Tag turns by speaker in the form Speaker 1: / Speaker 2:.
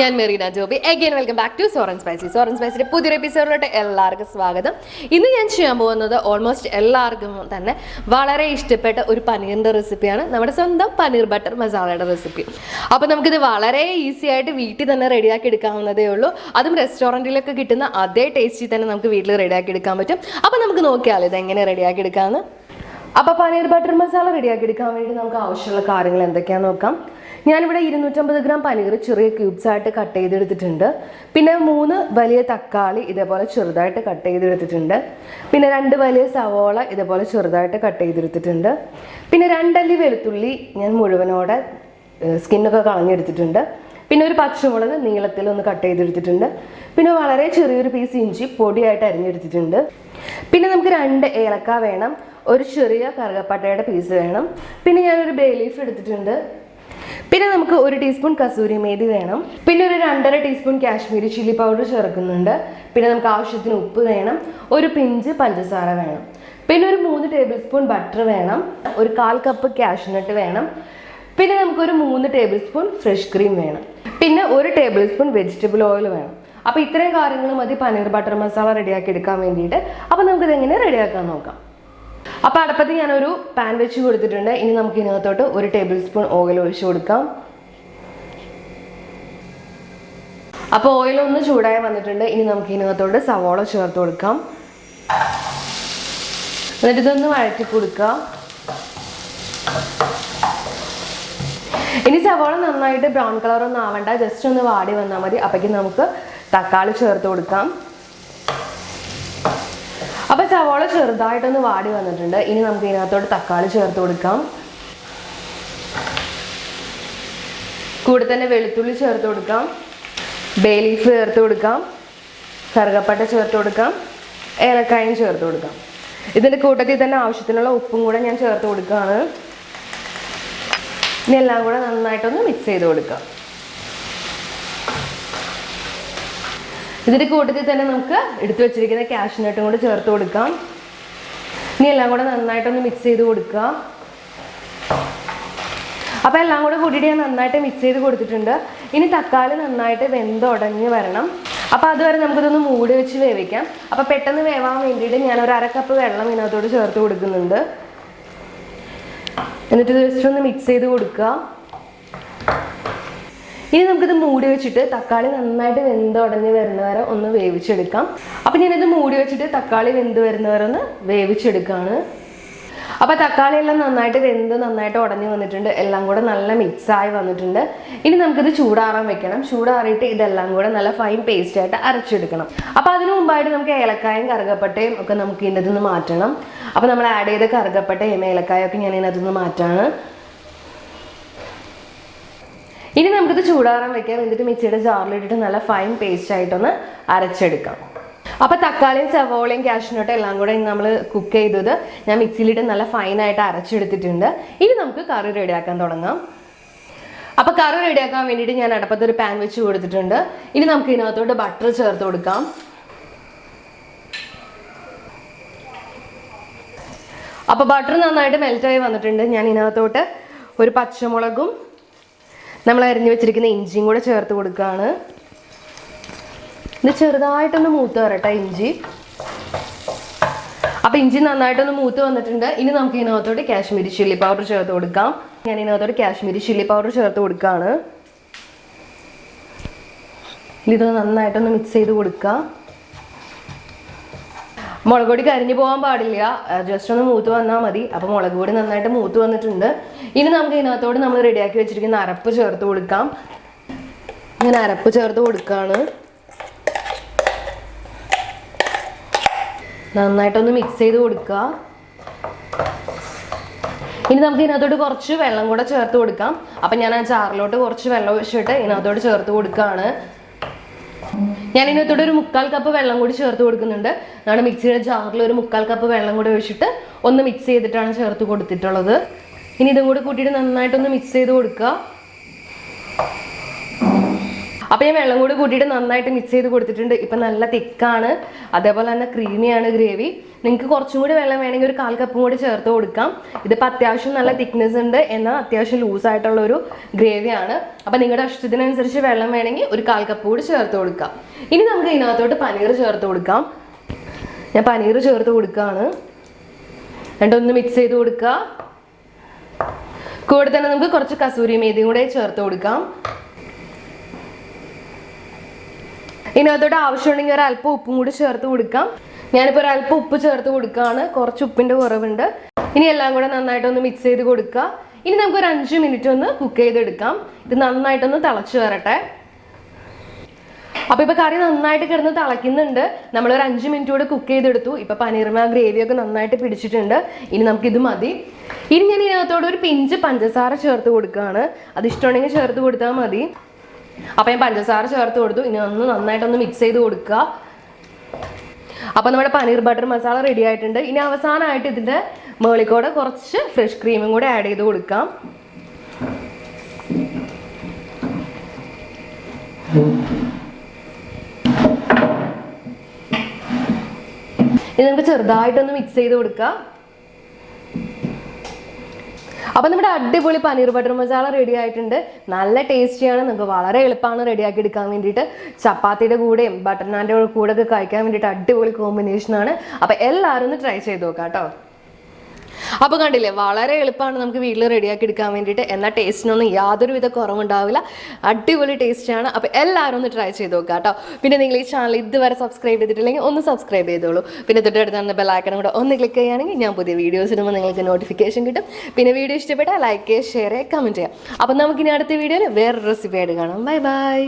Speaker 1: ഞാൻ Merina Joby. Again welcome back to Soran spicy. Soran സ്പൈസിയുടെ പുതിയൊരു എപ്പിസോഡിലോട്ട് എല്ലാവർക്കും സ്വാഗതം. ഇന്ന് ഞാൻ ചെയ്യാൻ പോകുന്നത് ഓൾമോസ്റ്റ് എല്ലാവർക്കും തന്നെ വളരെ ഇഷ്ടപ്പെട്ട ഒരു പനീറിൻ്റെ റെസിപ്പിയാണ്, നമ്മുടെ സ്വന്തം പനീർ ബട്ടർ മസാലയുടെ റെസിപ്പി. അപ്പോൾ നമുക്കിത് വളരെ ഈസി ആയിട്ട് വീട്ടിൽ തന്നെ റെഡിയാക്കി എടുക്കാവുന്നതേ ഉള്ളൂ. അതും റെസ്റ്റോറൻറ്റിലൊക്കെ കിട്ടുന്ന അതേ ടേസ്റ്റിൽ തന്നെ നമുക്ക് വീട്ടിൽ റെഡിയാക്കി എടുക്കാൻ പറ്റും. അപ്പോൾ നമുക്ക് നോക്കിയാലോ ഇത് എങ്ങനെ റെഡിയാക്കി എടുക്കാമെന്ന്. അപ്പോൾ പനീർ ബട്ടർ മസാല റെഡിയാക്കി എടുക്കാൻ വേണ്ടി നമുക്ക് ആവശ്യമുള്ള കാര്യങ്ങൾ എന്തൊക്കെയാണെന്ന് നോക്കാം. ഞാനിവിടെ 250 ഗ്രാം പനീർ ചെറിയ ക്യൂബ്സ് ആയിട്ട് കട്ട് ചെയ്തെടുത്തിട്ടുണ്ട്. പിന്നെ 3 വലിയ തക്കാളി ഇതേപോലെ ചെറുതായിട്ട് കട്ട് ചെയ്തെടുത്തിട്ടുണ്ട്. പിന്നെ 2 വലിയ സവോള ഇതേപോലെ ചെറുതായിട്ട് കട്ട് ചെയ്തെടുത്തിട്ടുണ്ട്. പിന്നെ 2 അല്ലി വെളുത്തുള്ളി ഞാൻ മുഴുവനോടെ സ്കിന്നൊക്കെ കളഞ്ഞെടുത്തിട്ടുണ്ട്. പിന്നെ ഒരു പച്ചമുളക് നീളത്തിലൊന്ന് കട്ട് ചെയ്തെടുത്തിട്ടുണ്ട്. പിന്നെ വളരെ ചെറിയൊരു പീസ് ഇഞ്ചി പൊടിയായിട്ട് അരിഞ്ഞെടുത്തിട്ടുണ്ട്. പിന്നെ നമുക്ക് 2 ഏലക്ക വേണം, ഒരു ചെറിയ കറുകപ്പട്ടയുടെ പീസ് വേണം. പിന്നെ ഞാനൊരു ബേ ലീഫ് എടുത്തിട്ടുണ്ട്. പിന്നെ നമുക്ക് 1 ടീസ്പൂൺ കസൂരി മേഥി വേണം. പിന്നെ ഒരു 2.5 ടീസ്പൂൺ കാശ്മീരി ചില്ലി പൗഡർ ചേർക്കുന്നുണ്ട്. പിന്നെ നമുക്ക് ആവശ്യത്തിന് ഉപ്പ് വേണം, ഒരു പിഞ്ച് പഞ്ചസാര വേണം. പിന്നെ ഒരു 3 ടേബിൾ സ്പൂൺ ബട്ടർ വേണം, ഒരു 1/4 കപ്പ് കാഷ്നട്ട് വേണം. പിന്നെ നമുക്കൊരു 3 ടേബിൾ സ്പൂൺ ഫ്രഷ് ക്രീം വേണം. പിന്നെ 1 ടേബിൾ സ്പൂൺ വെജിറ്റബിൾ ഓയിൽ വേണം. അപ്പോൾ ഇത്രയും കാര്യങ്ങൾ മതി പനീർ ബട്ടർ മസാല റെഡിയാക്കി എടുക്കാൻ വേണ്ടിയിട്ട്. അപ്പോൾ നമുക്കിത് എങ്ങനെ റെഡിയാക്കാൻ നോക്കാം. അപ്പോൾ അടുപ്പത്ത് ഞാനൊരു പാൻ വെച്ച് കൊടുത്തിട്ടുണ്ട്. ഇനി നമുക്ക് ഇതിനകത്തോട്ട് 1 ടേബിൾ സ്പൂൺ ഓയിൽ ഒഴിച്ചു കൊടുക്കാം. അപ്പോൾ ഓയിൽ ഒന്ന് ചൂടായി വന്നിട്ടുണ്ട്. ഇനി നമുക്ക് ഇതിനകത്തോട്ട് സവോള ചേർത്ത് കൊടുക്കാം. എന്നിട്ട് ഇതൊന്ന് വഴറ്റി കൊടുക്കുക. ഇനി സവോള നന്നായിട്ട് ബ്രൗൺ കളറൊന്നും ആവണ്ട, ജസ്റ്റ് ഒന്ന് വാടി വന്നാൽ മതി. അപ്പോഴേക്കും നമുക്ക് തക്കാളി ചേർത്ത് കൊടുക്കാം. അപ്പോൾ സവോള ചെറുതായിട്ടൊന്ന് വാടി വന്നിട്ടുണ്ട്. ഇനി നമുക്ക് ഇതിനകത്തോട്ട് തക്കാളി ചേർത്ത് കൊടുക്കാം. കൂടെ തന്നെ വെളുത്തുള്ളി ചേർത്ത് കൊടുക്കാം, ബേ ലീഫ് ചേർത്ത് കൊടുക്കാം, കറുകപ്പട്ട ചേർത്ത് കൊടുക്കാം, ഏലക്കായും ചേർത്ത് കൊടുക്കാം. ഇതിൻ്റെ കൂട്ടത്തിൽ തന്നെ ആവശ്യത്തിനുള്ള ഉപ്പും കൂടെ ഞാൻ ചേർത്ത് കൊടുക്കുകയാണ്. ഇനി എല്ലാം കൂടെ നന്നായിട്ടൊന്ന് മിക്സ് ചെയ്ത് കൊടുക്കാം. ഇതിൻ്റെ കൂട്ടത്തിൽ തന്നെ നമുക്ക് എടുത്തു വെച്ചിരിക്കുന്ന കാഷ്നട്ടും കൂടെ ചേർത്ത് കൊടുക്കാം. ഇനി എല്ലാം കൂടെ നന്നായിട്ടൊന്ന് മിക്സ് ചെയ്ത് കൊടുക്കുക. അപ്പോൾ എല്ലാം കൂടെ കൂട്ടിയിട്ട് ഞാൻ നന്നായിട്ട് മിക്സ് ചെയ്ത് കൊടുത്തിട്ടുണ്ട്. ഇനി തക്കാളി നന്നായിട്ട് വെന്തുടഞ്ഞ് വരണം. അപ്പോൾ അതുവരെ നമുക്കിതൊന്ന് മൂടി വെച്ച് വേവിക്കാം. അപ്പോൾ പെട്ടെന്ന് വേവാൻ വേണ്ടിയിട്ട് ഞാൻ ഒരു 1/2 കപ്പ് വെള്ളം ഇതിനകത്തോട് ചേർത്ത് കൊടുക്കുന്നുണ്ട്. എന്നിട്ട് ജസ്റ്റ് ഒന്ന് മിക്സ് ചെയ്ത് കൊടുക്കുക. ഇനി നമുക്കിത് മൂടി വെച്ചിട്ട് തക്കാളി നന്നായിട്ട് വെന്തുടഞ്ഞ് വരുന്നവരെ ഒന്ന് വേവിച്ചെടുക്കാം. അപ്പം ഞാനിത് മൂടി വെച്ചിട്ട് തക്കാളി വെന്ത് വരുന്നവരെ ഒന്ന് വേവിച്ചെടുക്കുകയാണ്. അപ്പോൾ തക്കാളി എല്ലാം നന്നായിട്ട് വെന്ത് നന്നായിട്ട് ഉടഞ്ഞ് വന്നിട്ടുണ്ട്. എല്ലാം കൂടെ നല്ല മിക്സായി വന്നിട്ടുണ്ട്. ഇനി നമുക്കിത് ചൂടാറാൻ വെക്കണം. ചൂടാറിയിട്ട് ഇതെല്ലാം കൂടെ നല്ല ഫൈൻ പേസ്റ്റായിട്ട് അരച്ചെടുക്കണം. അപ്പോൾ അതിന് മുമ്പായിട്ട് നമുക്ക് ഏലക്കായും കറുകപ്പട്ടയും ഒക്കെ നമുക്ക് ഇതിനകത്ത് നിന്ന് മാറ്റണം. അപ്പോൾ നമ്മൾ ആഡ് ചെയ്ത കറുകപ്പട്ടയും ഏലക്കായും ഒക്കെ ഞാൻ ഇതിനകത്ത് നിന്ന് മാറ്റാണ്. ഇനി നമുക്കിത് ചൂടാറാൻ വെക്കാം. എന്നിട്ട് മിക്സിയുടെ ജാറിലിട്ടിട്ട് നല്ല ഫൈൻ പേസ്റ്റ് ആയിട്ടൊന്ന് അരച്ചെടുക്കാം. അപ്പോൾ തക്കാളിയും സവോളയും കാഷ്നട്ടും എല്ലാം കൂടെ നമ്മൾ കുക്ക് ചെയ്തത് ഞാൻ മിക്സിയിലിട്ട് നല്ല ഫൈനായിട്ട് അരച്ചെടുത്തിട്ടുണ്ട്. ഇനി നമുക്ക് കറി റെഡിയാക്കാൻ തുടങ്ങാം. അപ്പോൾ കറി റെഡിയാക്കാൻ വേണ്ടിയിട്ട് ഞാൻ അടുപ്പത്തൊരു പാൻ വെച്ച് കൊടുത്തിട്ടുണ്ട്. ഇനി നമുക്ക് ഇതിനകത്തോട്ട് ബട്ടർ ചേർത്ത് കൊടുക്കാം. അപ്പോൾ ബട്ടർ നന്നായിട്ട് മെൽറ്റായി വന്നിട്ടുണ്ട്. ഞാൻ ഇതിനകത്തോട്ട് ഒരു പച്ചമുളകും നമ്മൾ അരിഞ്ഞു വെച്ചിരിക്കുന്ന ഇഞ്ചിയും കൂടെ ചേർത്ത് കൊടുക്കുകയാണ്. ഇത് ചെറുതായിട്ടൊന്ന് മൂത്ത് വരട്ടെ ഇഞ്ചി. അപ്പോൾ ഇഞ്ചി നന്നായിട്ടൊന്ന് മൂത്ത് വന്നിട്ടുണ്ട്. ഇനി നമുക്ക് ഇതിനകത്തോട്ട് കാശ്മീരി ചില്ലി പൗഡർ ചേർത്ത് കൊടുക്കാം. ഞാൻ ഇതിനകത്തോട്ട് കാശ്മീരി ചില്ലി പൗഡർ ചേർത്ത് കൊടുക്കുകയാണ്. ഇത് നന്നായിട്ടൊന്ന് മിക്സ് ചെയ്ത് കൊടുക്കുക. മുളക് പൊടി കരിഞ്ഞു പോകാൻ പാടില്ല, ജസ്റ്റ് ഒന്ന് മൂത്ത് വന്നാൽ മതി. അപ്പോൾ മുളക് പൊടി നന്നായിട്ട് മൂത്ത് വന്നിട്ടുണ്ട്. ഇനി നമുക്ക് ഇതിനകത്തോട് നമ്മൾ റെഡിയാക്കി വെച്ചിരിക്കുന്ന അരപ്പ് ചേർത്ത് കൊടുക്കാം. ഞാൻ അരപ്പ് ചേർത്ത് കൊടുക്കുകയാണ്. നന്നായിട്ടൊന്ന് മിക്സ് ചെയ്ത് കൊടുക്കുക. ഇനി നമുക്ക് ഇതിനകത്തോട്ട് കുറച്ച് വെള്ളം കൂടെ ചേർത്ത് കൊടുക്കാം. അപ്പം ഞാൻ ആ ജാറിലോട്ട് കുറച്ച് വെള്ളം ഒഴിച്ചിട്ട് ഇതിനകത്തോട്ട് ചേർത്ത് കൊടുക്കുകയാണ്. ഞാൻ ഇതിനകത്തോട്ട് ഒരു 1/4 കപ്പ് വെള്ളം കൂടി ചേർത്ത് കൊടുക്കുന്നുണ്ട്. നമ്മുടെ മിക്സിയുടെ ജാറിൽ ഒരു 1/4 കപ്പ് വെള്ളം കൂടി ഒഴിച്ചിട്ട് ഒന്ന് മിക്സ് ചെയ്തിട്ടാണ് ചേർത്ത് കൊടുത്തിട്ടുള്ളത്. ഇനി ഇതും കൂടി കൂട്ടിയിട്ട് നന്നായിട്ടൊന്ന് മിക്സ് ചെയ്ത് കൊടുക്കുക. അപ്പോൾ ഞാൻ വെള്ളം കൂടി കൂട്ടിയിട്ട് നന്നായിട്ട് മിക്സ് ചെയ്ത് കൊടുത്തിട്ടുണ്ട്. ഇപ്പം നല്ല തിക്കാണ്, അതേപോലെ തന്നെ ക്രീമിയാണ് ഗ്രേവി. നിങ്ങൾക്ക് കുറച്ചും കൂടി വെള്ളം വേണമെങ്കിൽ ഒരു 1/4 കപ്പും കൂടി ചേർത്ത് കൊടുക്കാം. ഇതിപ്പോൾ അത്യാവശ്യം നല്ല തിക്നെസ് ഉണ്ട്, എന്നാൽ അത്യാവശ്യം ലൂസായിട്ടുള്ള ഒരു ഗ്രേവിയാണ്. അപ്പം നിങ്ങളുടെ ഇഷ്ടത്തിനനുസരിച്ച് വെള്ളം വേണമെങ്കിൽ ഒരു 1/4 കപ്പ് കൂടി ചേർത്ത് കൊടുക്കാം. ഇനി നമുക്ക് ഇതിനകത്തോട്ട് പനീർ ചേർത്ത് കൊടുക്കാം. ഞാൻ പനീർ ചേർത്ത് കൊടുക്കുകയാണ്. എന്നിട്ടൊന്ന് മിക്സ് ചെയ്ത് കൊടുക്കുക. കൂടെ തന്നെ നമുക്ക് കുറച്ച് കസൂരി മേഥിയും കൂടെ ചേർത്ത് കൊടുക്കാം. ഇതിനകത്തോട്ട് ആവശ്യമുണ്ടെങ്കിൽ ഒരു അല്പം ഉപ്പും കൂടി ചേർത്ത് കൊടുക്കാം. ഞാനിപ്പോൾ ഒരു അല്പം ഉപ്പ് ചേർത്ത് കൊടുക്കുകയാണ്, കുറച്ച് ഉപ്പിൻ്റെ കുറവുണ്ട്. ഇനി എല്ലാം കൂടെ നന്നായിട്ടൊന്ന് മിക്സ് ചെയ്ത് കൊടുക്കുക. ഇനി നമുക്കൊരു 5 മിനിറ്റ് ഒന്ന് കുക്ക് ചെയ്തെടുക്കാം. ഇത് നന്നായിട്ടൊന്ന് തിളച്ച് വരട്ടെ. അപ്പോൾ ഇപ്പോൾ കറി നന്നായിട്ട് കിടന്ന് തിളയ്ക്കുന്നുണ്ട്. നമ്മളൊരു 5 മിനിറ്റ് കൂടെ കുക്ക് ചെയ്തെടുത്തു. ഇപ്പോൾ പനീറിന് ഗ്രേവിയൊക്കെ നന്നായിട്ട് പിടിച്ചിട്ടുണ്ട്. ഇനി നമുക്കിത് മതി. ഇനി ഞാൻ ഇതിനകത്തോട് ഒരു പിഞ്ച് പഞ്ചസാര ചേർത്ത് കൊടുക്കുകയാണ്. അത് ഇഷ്ടമുണ്ടെങ്കിൽ ചേർത്ത് കൊടുത്താൽ മതി. അപ്പോൾ ഞാൻ പഞ്ചസാര ചേർത്ത് കൊടുത്തു. ഇനി ഒന്ന് നന്നായിട്ടൊന്ന് മിക്സ് ചെയ്ത് കൊടുക്കുക. അപ്പോൾ നമ്മുടെ പനീർ ബട്ടർ മസാല റെഡി ആയിട്ടുണ്ട്. ഇനി അവസാനമായിട്ട് ഇതിൻ്റെ മുകളിൽ കുറച്ച് ഫ്രഷ് ക്രീമും കൂടെ ആഡ് ചെയ്ത് കൊടുക്കാം. ഇത് നമുക്ക് ചെറുതായിട്ടൊന്ന് മിക്സ് ചെയ്ത് കൊടുക്കാം. അപ്പം നമ്മുടെ അടിപൊളി പനീർ ബട്ടർ മസാല റെഡി ആയിട്ടുണ്ട്. നല്ല ടേസ്റ്റിയാണ്, നമുക്ക് വളരെ എളുപ്പമാണ് റെഡിയാക്കി എടുക്കാൻ വേണ്ടിയിട്ട്. ചപ്പാത്തിയുടെ കൂടെയും ബട്ടർ നാൻ്റെ കൂടെ ഒക്കെ കഴിക്കാൻ വേണ്ടിയിട്ട് അടിപൊളി കോമ്പിനേഷനാണ്. അപ്പം എല്ലാവരും ഒന്ന് ട്രൈ ചെയ്ത് നോക്കാം കേട്ടോ. അപ്പോൾ കണ്ടില്ലേ, വളരെ എളുപ്പമാണ് നമുക്ക് വീട്ടിൽ റെഡിയാക്കി എടുക്കാൻ വേണ്ടിയിട്ട്. എന്നാൽ ടേസ്റ്റിനൊന്നും യാതൊരുവിധ കുറവുണ്ടാവില്ല, അടിപൊളി ടേസ്റ്റാണ്. അപ്പോൾ എല്ലാവരും ഒന്ന് ട്രൈ ചെയ്ത് നോക്കുക കേട്ടോ. പിന്നെ നിങ്ങൾ ഈ ചാനൽ ഇതുവരെ സബ്സ്ക്രൈബ് ചെയ്തിട്ടില്ലെങ്കിൽ ഒന്ന് സബ്സ്ക്രൈബ് ചെയ്തോളൂ. പിന്നെ തൊട്ടടുത്ത് ബെല്ലൈക്കണും കൂടെ ഒന്ന് ക്ലിക്ക് ചെയ്യുകയാണെങ്കിൽ ഞാൻ പുതിയ വീഡിയോസ് ഇടുമ്പോൾ നിങ്ങൾക്ക് നോട്ടിഫിക്കേഷൻ കിട്ടും. പിന്നെ വീഡിയോ ഇഷ്ടപ്പെട്ടാൽ ലൈക്ക് ചെയ്യുക, ഷെയർ ചെയ്യുക, കമൻറ്റ് ചെയ്യുക. അപ്പോൾ നമുക്കിനി അടുത്ത വീഡിയോയിൽ വേറൊരു റെസിപ്പി ആയിട്ട് കാണാം. Bye bye.